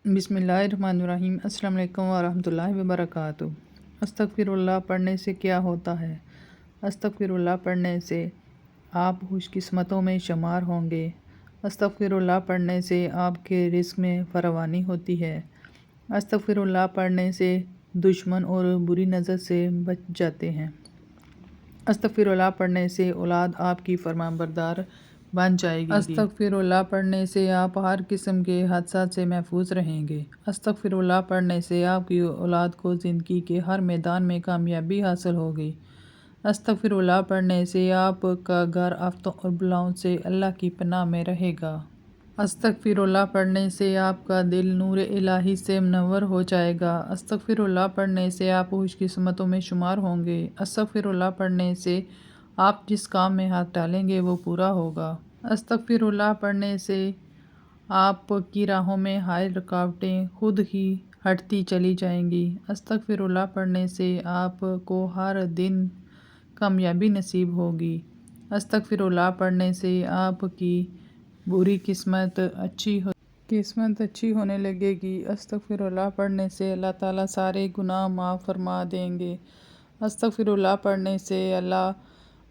بسم اللہ الرحمن الرحیم۔ السلام علیکم ورحمۃ اللہ وبرکاتہ۔ استغفر اللہ پڑھنے سے کیا ہوتا ہے؟ استغفر اللہ پڑھنے سے آپ خوش قسمتوں میں شمار ہوں گے۔ استغفر اللہ پڑھنے سے آپ کے رزق میں فراوانی ہوتی ہے۔ استغفر اللہ پڑھنے سے دشمن اور بری نظر سے بچ جاتے ہیں۔ استغفر اللہ پڑھنے سے اولاد آپ کی فرمانبردار بن جائے گی۔ استغفر اللہ پڑھنے سے آپ ہر قسم کے حادثات سے محفوظ رہیں گے۔ استغفر اللہ پڑھنے سے آپ کی اولاد کو زندگی کے ہر میدان میں کامیابی حاصل ہوگی۔ استغفر اللہ پڑھنے سے آپ کا گھر آفتوں اور بلاؤں سے اللہ کی پناہ میں رہے گا۔ استغفر اللہ پڑھنے سے آپ کا دل نور الہی سے منور ہو جائے گا۔ استغفر اللہ پڑھنے سے آپ خوش قسمتوں میں شمار ہوں گے۔ استغفر اللہ پڑھنے سے آپ جس کام میں ہاتھ ڈالیں گے وہ پورا ہوگا۔ استغفر اللہ پڑھنے سے آپ کی راہوں میں حائل رکاوٹیں خود ہی ہٹتی چلی جائیں گی۔ استغفر اللہ پڑھنے سے آپ کو ہر دن کامیابی نصیب ہوگی۔ استغفر اللہ پڑھنے سے آپ کی بری قسمت اچھی ہونے لگے گی۔ استغفر اللہ پڑھنے سے اللہ تعالیٰ سارے گناہ معاف فرما دیں گے۔ استغفر اللہ پڑھنے سے اللہ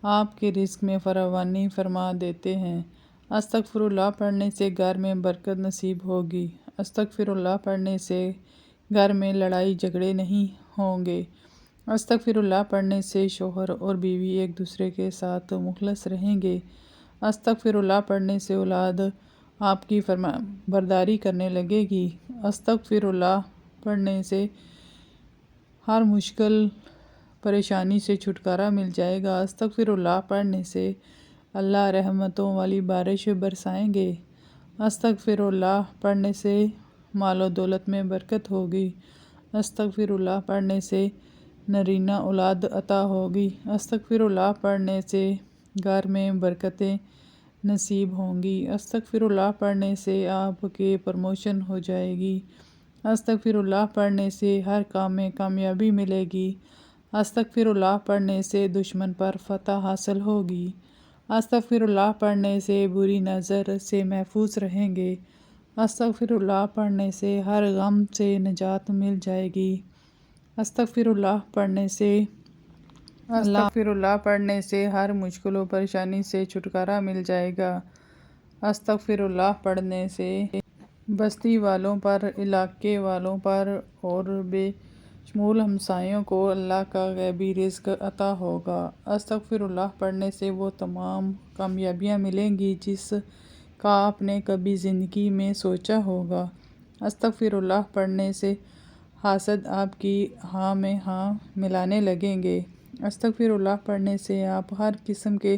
آپ کے رزق میں فراوانی فرما دیتے ہیں۔ استغفر اللہ پڑھنے سے گھر میں برکت نصیب ہوگی۔ استغفر اللہ پڑھنے سے گھر میں لڑائی جھگڑے نہیں ہوں گے۔ استغفر اللہ پڑھنے سے شوہر اور بیوی ایک دوسرے کے ساتھ مخلص رہیں گے۔ استغفر اللہ پڑھنے سے اولاد آپ کی فرمانبرداری کرنے لگے گی۔ استغفر اللہ پڑھنے سے ہر مشکل پریشانی سے چھٹکارا مل جائے گا۔ استغفر اللہ پڑھنے سے اللہ رحمتوں والی بارش برسائیں گے۔ استغفر اللہ پڑھنے سے مال و دولت میں برکت ہوگی۔ استغفر اللہ پڑھنے سے نرینہ اولاد عطا ہوگی۔ استغفر اللہ پڑھنے سے گھر میں برکتیں نصیب ہوں گی۔ استغفر اللہ پڑھنے سے آپ کے پروموشن ہو جائے گی۔ استغفر اللہ پڑھنے سے ہر کام میں کامیابی ملے گی۔ استغفر اللہ پڑھنے سے دشمن پر فتح حاصل ہوگی۔ استغفر اللہ پڑھنے سے بری نظر سے محفوظ رہیں گے۔ استغفر اللہ پڑھنے سے ہر غم سے نجات مل جائے گی۔ استغفر اللہ پڑھنے سے ہر مشکل و پریشانی سے چھٹکارا مل جائے گا۔ استغفر اللہ پڑھنے سے بستی والوں پر، علاقے والوں پر اور بے شمول ہمسایوں کو اللہ کا غیبی رزق عطا ہوگا۔ استغفر اللہ پڑھنے سے وہ تمام کامیابیاں ملیں گی جس کا آپ نے کبھی زندگی میں سوچا ہوگا۔ استغفر اللہ پڑھنے سے حاسد آپ کی ہاں میں ہاں ملانے لگیں گے۔ استغفر اللہ پڑھنے سے آپ ہر قسم کے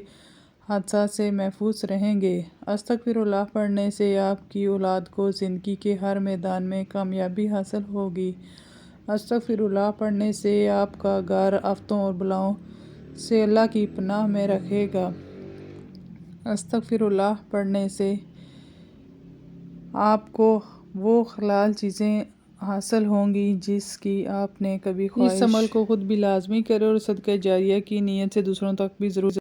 حادثات سے محفوظ رہیں گے۔ استغفر اللہ پڑھنے سے آپ کی اولاد کو زندگی کے ہر میدان میں کامیابی حاصل ہوگی۔ استغفر اللہ پڑھنے سے آپ کا گھر آفتوں اور بلاؤں سے اللہ کی پناہ میں رہے گا۔ استغفر اللہ پڑھنے سے آپ کو وہ حلال چیزیں حاصل ہوں گی جس کی آپ نے کبھی خواہش۔ اس عمل کو خود بھی لازمی کریں اور صدقہ جاریہ کی نیت سے دوسروں تک بھی ضرور